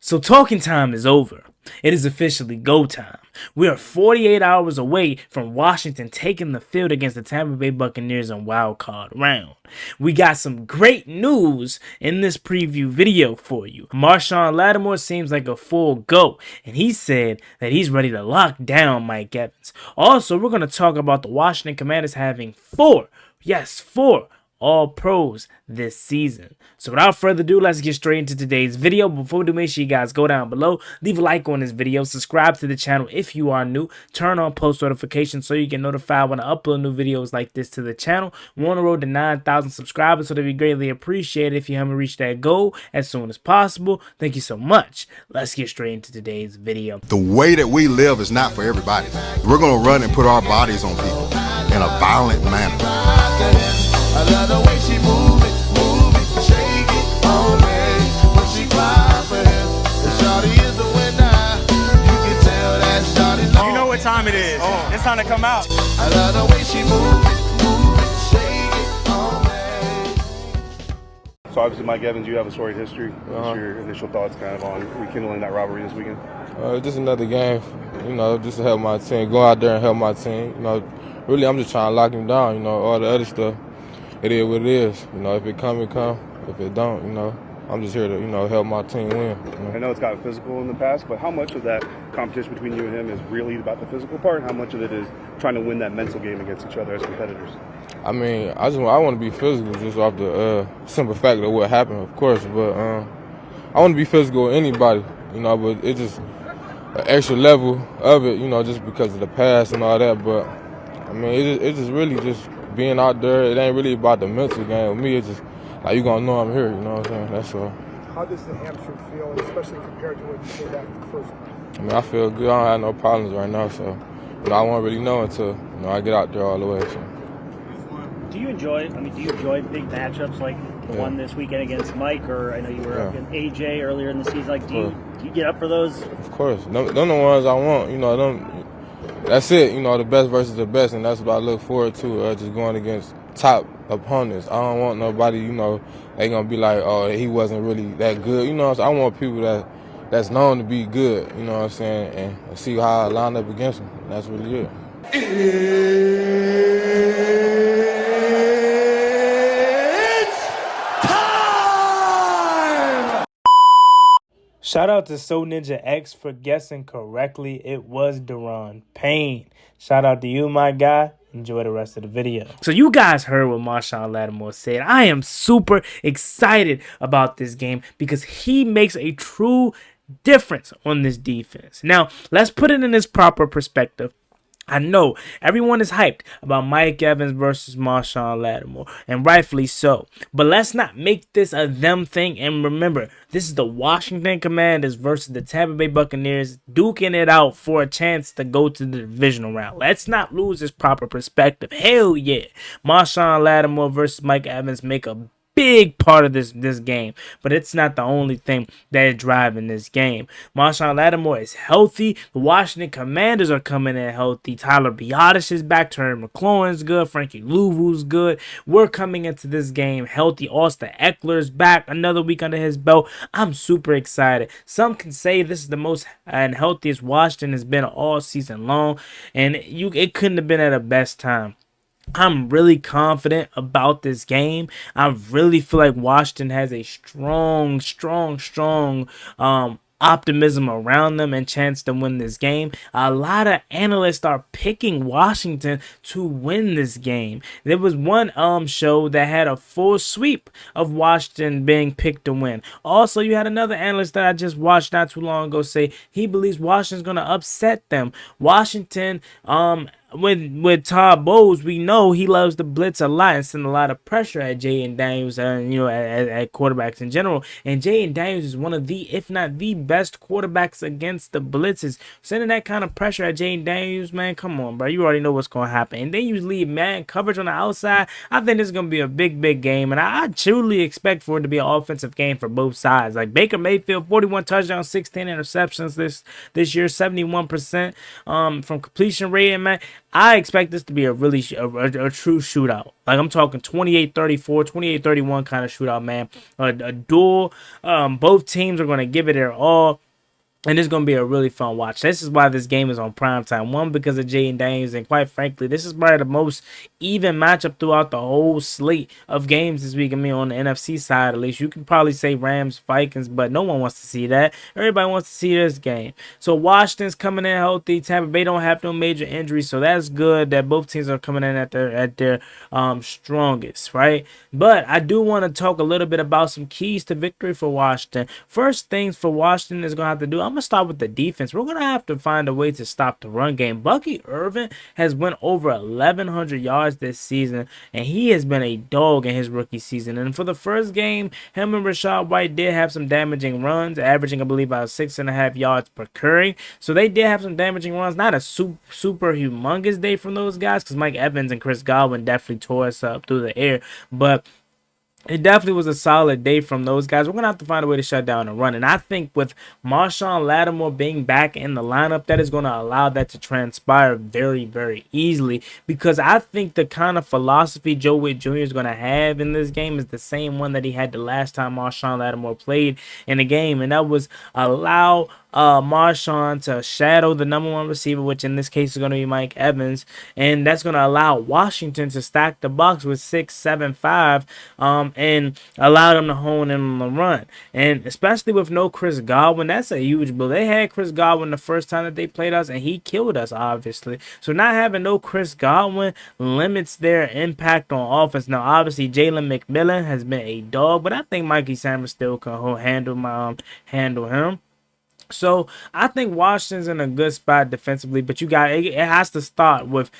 So talking time is over. It is officially go time. We are 48 hours away from Washington taking the field against the Tampa Bay Buccaneers in wild card round. We got some great news in this preview video for you. Marshon Lattimore seems like a full go, and he said that he's ready to lock down Mike Evans. Also, we're going to talk about the Washington Commanders having four all pros this season. So without further ado, let's get straight into today's video. Before we do, make sure you guys go down below, leave a like on this video, subscribe to the channel if you are new, turn on post notifications so you get notified when I upload new videos like this to the channel. We're on the road to 9,000 subscribers, so that'd be greatly appreciated if you help me reach that goal as soon as possible. Thank you so much. Let's get straight into today's video. The way that we live is not for everybody. We're going to run and put our bodies on people in a violent manner. I love the way she move it, shake it on me. When she cry for him, the shawty is the winner. You can tell that shawty's on. You know what time it is. It's time to come out. I love the way she move it, shake it on me. So obviously, Mike Evans, you have a storied history. What's your initial thoughts kind of on rekindling that rivalry this weekend? Just another game, just to help my team. Go out there and help my team. Really, I'm just trying to lock him down. All the other stuff. It is what it is. If it come, it come. If it don't, I'm just here to, help my team win. I know it's gotten physical in the past, but how much of that competition between you and him is really about the physical part, and how much of it is trying to win that mental game against each other as competitors? I mean, I want to be physical just off the simple fact of what happened, of course. But I want to be physical with anybody, but it's just an extra level of it, just because of the past and all that. But, I mean, it's just really just being out there. It ain't really about the mental game. With me, it's just like you gonna know I'm here. You know what I'm saying? That's all. How does the hamstring feel, especially compared to what you did after the first one? I mean, I feel good. I don't have no problems right now, so I won't really know until I get out there all the way. So. Do you enjoy big matchups like the one this weekend against Mike, or I know you were up in AJ earlier in the season? Like, do you get up for those? Of course, them the ones I want. That's it, the best versus the best, and that's what I look forward to, just going against top opponents. I don't want nobody, they going to be like, oh, he wasn't really that good. So I want people that's known to be good, you know what I'm saying, and see how I line up against them. That's really it. Shout out to So Ninja X for guessing correctly. It was Deron Payne. Shout out to you, my guy. Enjoy the rest of the video. So you guys heard what Marshon Lattimore said. I am super excited about this game because he makes a true difference on this defense. Now, let's put it in its proper perspective. I know everyone is hyped about Mike Evans versus Marshon Lattimore, and rightfully so. But let's not make this a them thing. And remember, this is the Washington Commanders versus the Tampa Bay Buccaneers, duking it out for a chance to go to the divisional round. Let's not lose this proper perspective. Hell yeah. Marshon Lattimore versus Mike Evans make a big part of this game, but it's not the only thing that is driving this game. Marshon Lattimore is healthy. The Washington Commanders are coming in healthy. Tyler Biadasz is back. Terry McLaurin's good. Frankie Louvu's good. We're coming into this game healthy. Austin Eckler's back. Another week under his belt. I'm super excited. Some can say this is the most and healthiest Washington has been all season long, and it couldn't have been at a best time. I'm really confident about this game. I really feel like Washington has a strong optimism around them and chance to win this game. A lot of analysts are picking Washington to win this game. There was one show that had a full sweep of Washington being picked to win. Also, you had another analyst that I just watched not too long ago say he believes Washington's going to upset them. Washington, with Todd Bowles, we know he loves to blitz a lot and send a lot of pressure at Jaden Daniels and at quarterbacks in general. And Jaden Daniels is one of the, if not the best quarterbacks against the blitzes. Sending that kind of pressure at Jaden Daniels, man, come on, bro. You already know what's going to happen. And then you leave man coverage on the outside. I think this is going to be a big game, and I truly expect for it to be an offensive game for both sides. Like Baker Mayfield, 41 touchdowns, 16 interceptions this year, 71% from completion rating, man. I expect this to be a really a true shootout. Like I'm talking 28-34, 28-31 kind of shootout, man. A duel. Both teams are going to give it their all. And it's going to be a really fun watch. This is why this game is on primetime. One, because of Jaden Daniels. And quite frankly, this is probably the most even matchup throughout the whole slate of games this week. I mean, on the NFC side, at least. You can probably say Rams, Vikings, but no one wants to see that. Everybody wants to see this game. So Washington's coming in healthy. Tampa Bay don't have no major injuries. So that's good that both teams are coming in at their strongest, right? But I do want to talk a little bit about some keys to victory for Washington. First things for Washington is going to have to do, I'm going to start with the defense. We're going to have to find a way to stop the run game. Bucky Irvin has went over 1,100 yards this season, and he has been a dog in his rookie season. And for the first game, him and Rachaad White did have some damaging runs, averaging, I believe, about 6.5 yards per carry. So they did have some damaging runs. Not a super humongous day from those guys, because Mike Evans and Chris Godwin definitely tore us up through the air. But it definitely was a solid day from those guys. We're going to have to find a way to shut down the run. And I think with Marshon Lattimore being back in the lineup, that is going to allow that to transpire very, very easily. Because I think the kind of philosophy Joe Witt Jr. is going to have in this game is the same one that he had the last time Marshon Lattimore played in the game. And that was allow Marshon to shadow the number one receiver, which in this case is going to be Mike Evans, and that's going to allow Washington to stack the box with 6, 7, 5, and allow them to hone in on the run. And especially with no Chris Godwin, that's a huge blow. They had Chris Godwin the first time that they played us, and he killed us, obviously. So not having no Chris Godwin limits their impact on offense. Now, obviously, Jalen McMillan has been a dog, but I think Mikey Sanders still can handle him. So I think Washington's in a good spot defensively, but it has to start with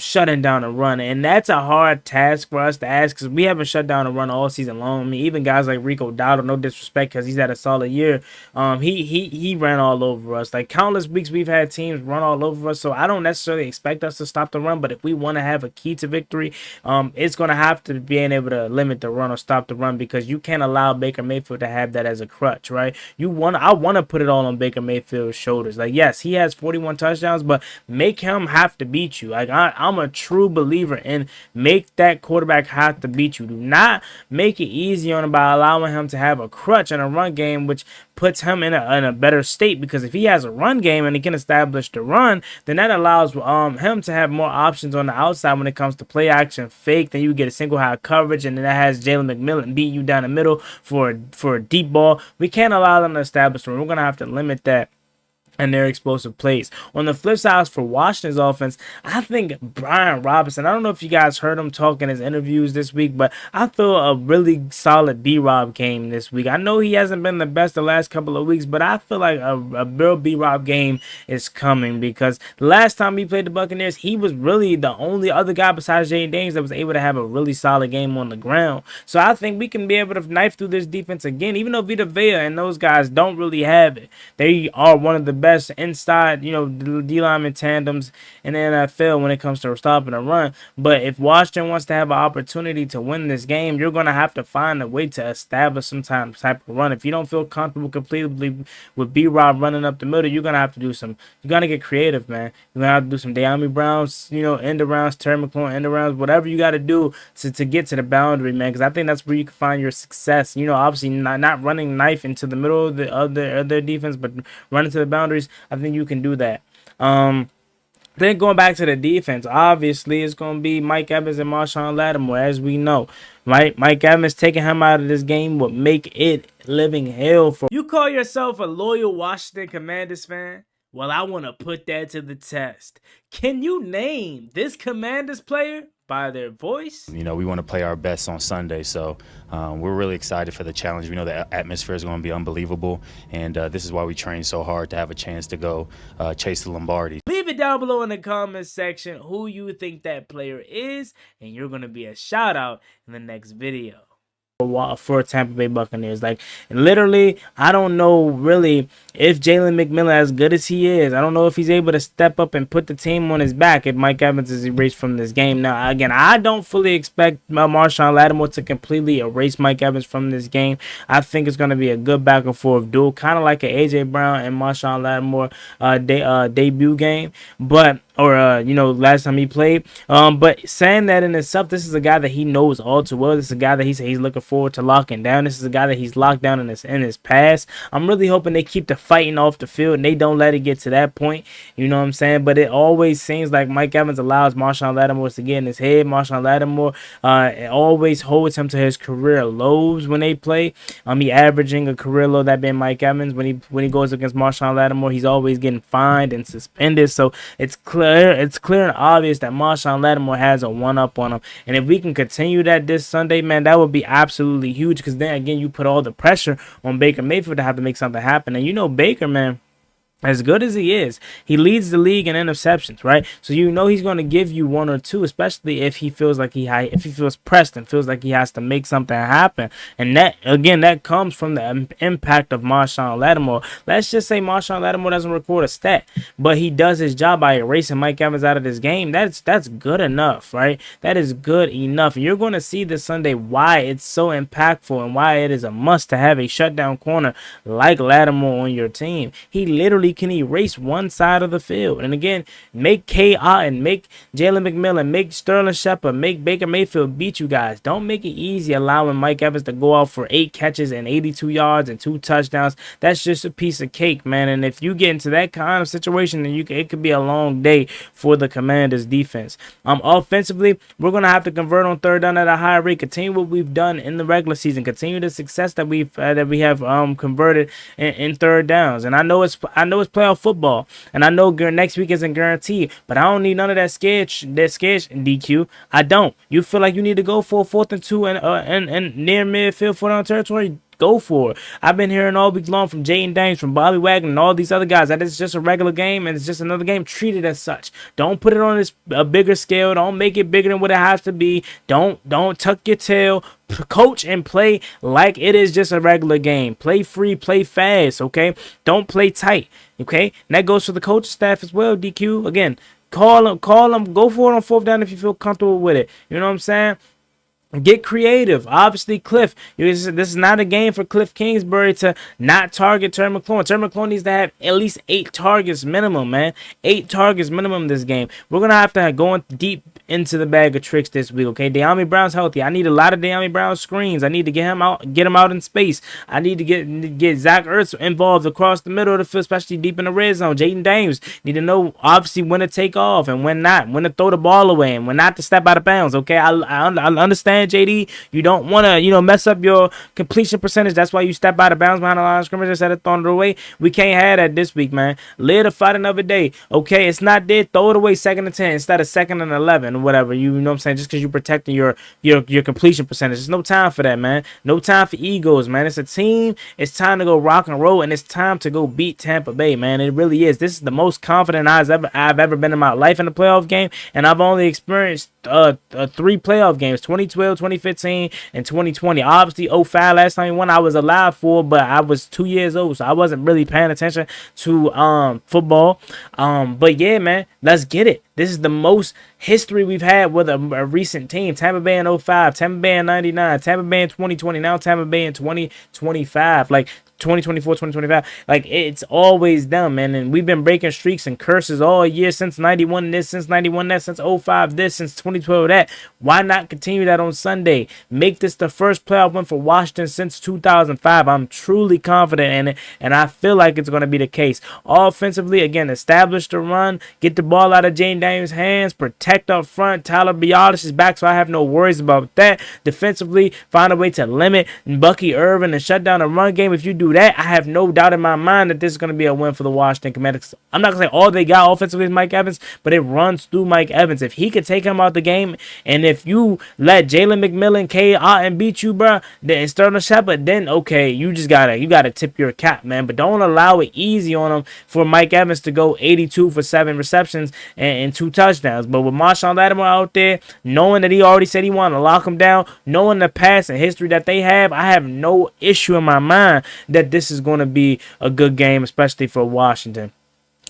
shutting down a run, and that's a hard task for us to ask because we haven't shut down a run all season long. I mean, even guys like Rico Dowdle, no disrespect, because he's had a solid year. He ran all over us. Like countless weeks we've had teams run all over us, so I don't necessarily expect us to stop the run. But if we want to have a key to victory, it's gonna have to be able to limit the run or stop the run, because you can't allow Baker Mayfield to have that as a crutch, right? I want to put it all on Baker Mayfield's shoulders. Like, yes, he has 41 touchdowns, but make him have to beat you. Like, I'm a true believer in make that quarterback have to beat you. Do not make it easy on him by allowing him to have a crutch in a run game, which puts him in a better state, because if he has a run game and he can establish the run, then that allows him to have more options on the outside when it comes to play action fake. Then you get a single high coverage, and then that has Jalen McMillan beat you down the middle for a deep ball. We can't allow them to establish the run. We're going to have to limit that and their explosive plays. On the flip side, for Washington's offense, I think Brian Robinson, I don't know if you guys heard him talk in his interviews this week, but I feel a really solid B-Rob game this week. I know he hasn't been the best the last couple of weeks, but I feel like a real B-Rob game is coming, because the last time he played the Buccaneers, he was really the only other guy besides Jaden Daniels that was able to have a really solid game on the ground. So I think we can be able to knife through this defense again, even though Vita Vea and those guys don't really have it. They are one of the best inside, D-lineman tandems in the NFL when it comes to stopping a run. But if Washington wants to have an opportunity to win this game, you're going to have to find a way to establish some type of run. If you don't feel comfortable completely with B-Rob running up the middle, you're going to have to do some, you're going to get creative, man. You're going to have to do some De'Ami Browns, end arounds, Terry McLaurin end arounds, whatever you got to do to get to the boundary, man, because I think that's where you can find your success. Obviously not running knife into the middle of their defense, but running to the boundaries. I think you can do that. Then going back to the defense, obviously it's going to be Mike Evans and Marshon Lattimore, as we know. Right? Mike Evans taking him out of this game would make it living hell for you. Call yourself a loyal Washington Commanders fan? Well, I want to put that to the test. Can you name this Commanders player by their voice? We want to play our best on Sunday, so we're really excited for the challenge. We know the atmosphere is going to be unbelievable, and this is why we train so hard to have a chance to go chase the Lombardi. Leave it down below in the comments section who you think that player is, and you're going to be a shout out in the next video for Tampa Bay Buccaneers. Like, literally, I don't know really if Jalen McMillan, as good as he is, I don't know if he's able to step up and put the team on his back if Mike Evans is erased from this game. Now, again, I don't fully expect Marshon Lattimore to completely erase Mike Evans from this game. I think it's going to be a good back and forth duel, kind of like an AJ Brown and Marshon Lattimore debut game. But or last time he played. But saying that in itself, this is a guy that he knows all too well. This is a guy that he's looking forward to locking down. This is a guy that he's locked down in his past. I'm really hoping they keep the fighting off the field and they don't let it get to that point. You know what I'm saying? But it always seems like Mike Evans allows Marshon Lattimore to get in his head. Marshon Lattimore always holds him to his career lows when they play. He averaging a career low, that being Mike Evans. When he goes against Marshon Lattimore, he's always getting fined and suspended. So it's clear and obvious that Marshon Lattimore has a one-up on him. And if we can continue that this Sunday, man, that would be absolutely huge, because then again, you put all the pressure on Baker Mayfield to have to make something happen. And Baker, man, as good as he is, he leads the league in interceptions, right? So he's going to give you one or two, especially if he feels like if he feels pressed and feels like he has to make something happen. And that comes from the impact of Marshon Lattimore. Let's just say Marshon Lattimore doesn't record a stat, but he does his job by erasing Mike Evans out of this game. That's good enough, right? That is good enough. And you're going to see this Sunday why it's so impactful and why it is a must to have a shutdown corner like Lattimore on your team. He literally can erase one side of the field. And again, make K. Otten, make Jalen McMillan, make Sterling Shepard, make Baker Mayfield beat you guys. Don't make it easy allowing Mike Evans to go out for 8 catches and 82 yards and 2 touchdowns. That's just a piece of cake, man. And if you get into that kind of situation, then it could be a long day for the Commanders defense. Offensively, we're going to have to convert on third down at a higher rate. Continue what we've done in the regular season. Continue the success that we have converted in third downs. And I know it's playoff football, and I know next week isn't guaranteed, but I don't need none of that sketch DQ. I don't. You feel like you need to go for a 4th and 2 and near midfield, 4-down territory? Go for it. I've been hearing all week long from Jaden Daniels, from Bobby Wagner, and all these other guys that it's just a regular game and it's just another game. Treat it as such. Don't put it on a bigger scale. Don't make it bigger than what it has to be. Don't tuck your tail. Coach and play like it is just a regular game. Play free, play fast, okay? Don't play tight, okay? And that goes for the coaching staff as well, DQ. Again, call them, go for it on 4th down if you feel comfortable with it. You know what I'm saying? Get creative. Obviously, Cliff, this is not a game for Cliff Kingsbury to not target Terry McLaurin. Terry McLaurin needs to have at least 8 targets minimum, man. 8 targets minimum this game. We're going to have to go deep into the bag of tricks this week, okay? De'Ami Brown's healthy. I need a lot of De'Ami Brown screens. I need to get him out in space. I need to get Zach Ertz involved across the middle of the field, especially deep in the red zone. Jaden Daniels need to know, obviously, when to take off and when not, when to throw the ball away and when not to step out of bounds, okay? I understand, JD, you don't want to, mess up your completion percentage. That's why you step out of bounds behind the line of scrimmage instead of throwing it away. We can't have that this week, man. Live to fight another day, okay? It's not there. Throw it away 2nd and 10 instead of 2nd and 11 or whatever. You know what I'm saying? Just because you're protecting your completion percentage. There's no time for that, man. No time for egos, man. It's a team. It's time to go rock and roll, and it's time to go beat Tampa Bay, man. It really is. This is the most confident I've ever been in my life in a playoff game, and I've only experienced 3 playoff games: 2012, 2015, and 2020. Obviously, 05 last time we won, I was alive for, but I was 2 years old, so I wasn't really paying attention to football. But yeah, man, let's get it. This is the most history we've had with a recent team. Tampa Bay in 05, Tampa Bay in 99, Tampa Bay in 2020, now Tampa Bay in 2025. Like 2024, 2025. Like, it's always them, man. And we've been breaking streaks and curses all year, since 91 this, since 91 that, since 05 this, since 2012 that. Why not continue that on Sunday? Make this the first playoff win for Washington since 2005. I'm truly confident in it, and I feel like it's going to be the case. Offensively, again, establish the run, get the ball out of Jane Daniels' hands, protect up front. Tyler Biadasz is back, so I have no worries about that. Defensively, find a way to limit Bucky Irvin and shut down the run game. If you do that, I have no doubt in my mind that this is going to be a win for the Washington Commanders. I'm not going to say all they got offensively is Mike Evans, but it runs through Mike Evans. If he could take him out the game, and if you let Jalen McMillan, K. Otten beat you, bro, then Sterling Shepard, then okay, you gotta tip your cap, man. But don't allow it easy on him for Mike Evans to go 82 for 7 receptions and 2 touchdowns. But with Marshon Lattimore out there, knowing that he already said he wanted to lock him down, knowing the past and history that they have, I have no issue in my mind that this is going to be a good game, especially for Washington.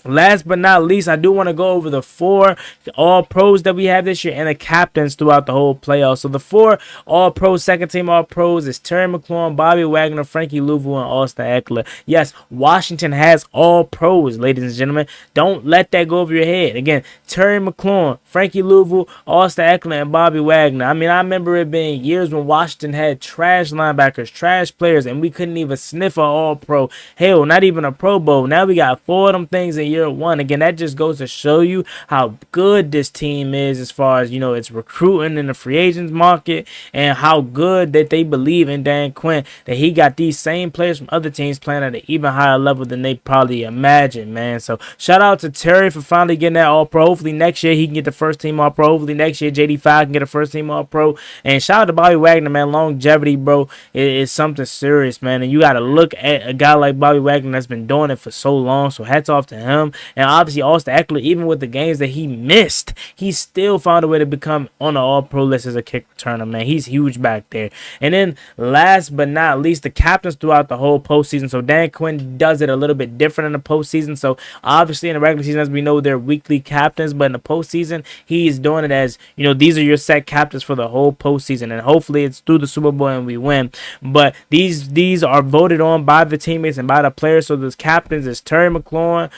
Last but not least, I do want to go over the 4 All-Pros that we have this year and the captains throughout the whole playoffs. So the 4 All-Pros, second-team All-Pros is Terry McLaurin, Bobby Wagner, Frankie Louvu, and Austin Eckler. Yes, Washington has All-Pros, ladies and gentlemen. Don't let that go over your head. Again, Terry McLaurin, Frankie Louvu, Austin Eckler, and Bobby Wagner. I mean, I remember it being years when Washington had trash linebackers, trash players, and we couldn't even sniff an All-Pro. Hell, not even a Pro Bowl. Now we got 4 of them things in year 1. Again, that just goes to show you how good this team is as far as, its recruiting in the free agents market, and how good that they believe in Dan Quinn, that he got these same players from other teams playing at an even higher level than they probably imagined, man. So shout out to Terry for finally getting that All-Pro. Hopefully next year he can get the first team All-Pro. Hopefully next year JD5 can get a first team All-Pro. And shout out to Bobby Wagner, man. Longevity, bro, is something serious, man. And you got to look at a guy like Bobby Wagner that's been doing it for so long. So hats off to him. And obviously Austin Eckler, even with the games that he missed, he still found a way to become on the All-Pro list as a kick returner, man. He's huge back there. And then last but not least, the captains throughout the whole postseason. So Dan Quinn does it a little bit different in the postseason. So obviously in the regular season, as we know, they're weekly captains, but in the postseason, he is doing it as, these are your set captains for the whole postseason. And hopefully it's through the Super Bowl and we win. But these are voted on by the teammates and by the players. So the captains is Terry McLaurin,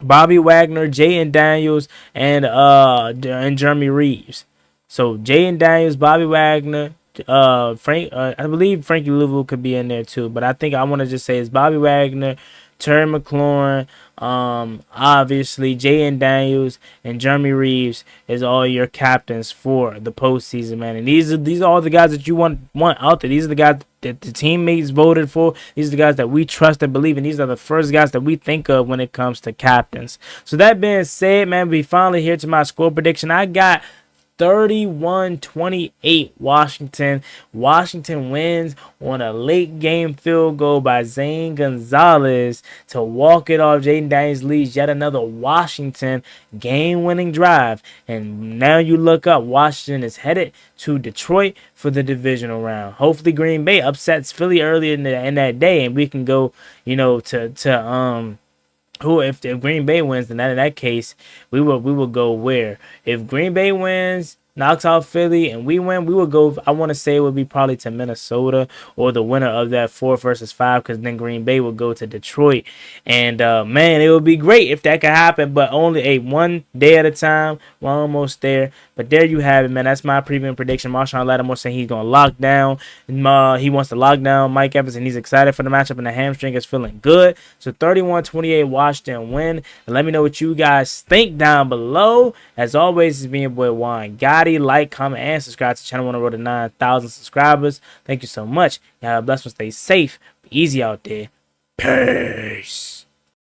Bobby Wagner, Jay Daniels, and Jeremy Reeves. So Jay Daniels, Bobby Wagner, I believe Frankie Louvu could be in there too, but I want to just say it's Bobby Wagner, Terry McLaurin, obviously Jay Daniels, and Jeremy Reeves is all your captains for the postseason, man. And these are all the guys that you want out there. These are the guys that the teammates voted for. These are the guys that we trust and believe in. These are the first guys that we think of when it comes to captains. So that being said, man, we finally here to my score prediction. I got 31-28 Washington. Washington wins on a late game field goal by Zane Gonzalez to walk it off. Jaden Daniels leads yet another Washington game-winning drive. And now you look up, Washington is headed to Detroit for the divisional round. Hopefully Green Bay upsets Philly earlier in that day, and we can go, if Green Bay wins, then in that case, we will go where? If Green Bay wins, knocks out Philly, and we win, we will go, I want to say it would be probably to Minnesota, or the winner of that 4 versus 5, because then Green Bay will go to Detroit. And man, it would be great if that could happen, but only one day at a time. We're almost there. But there you have it, man. That's my preview and prediction. Marshon Lattimore saying he's going to lock down. He wants to lock down Mike Evans, and he's excited for the matchup, and the hamstring is feeling good. So 31-28 Washington win. And let me know what you guys think down below. As always, it's me, your boy Juan Gotti. Like, comment, and subscribe to the channel. I want to roll to 9,000 subscribers. Thank you so much. Y'all bless and stay safe. Be easy out there. Peace.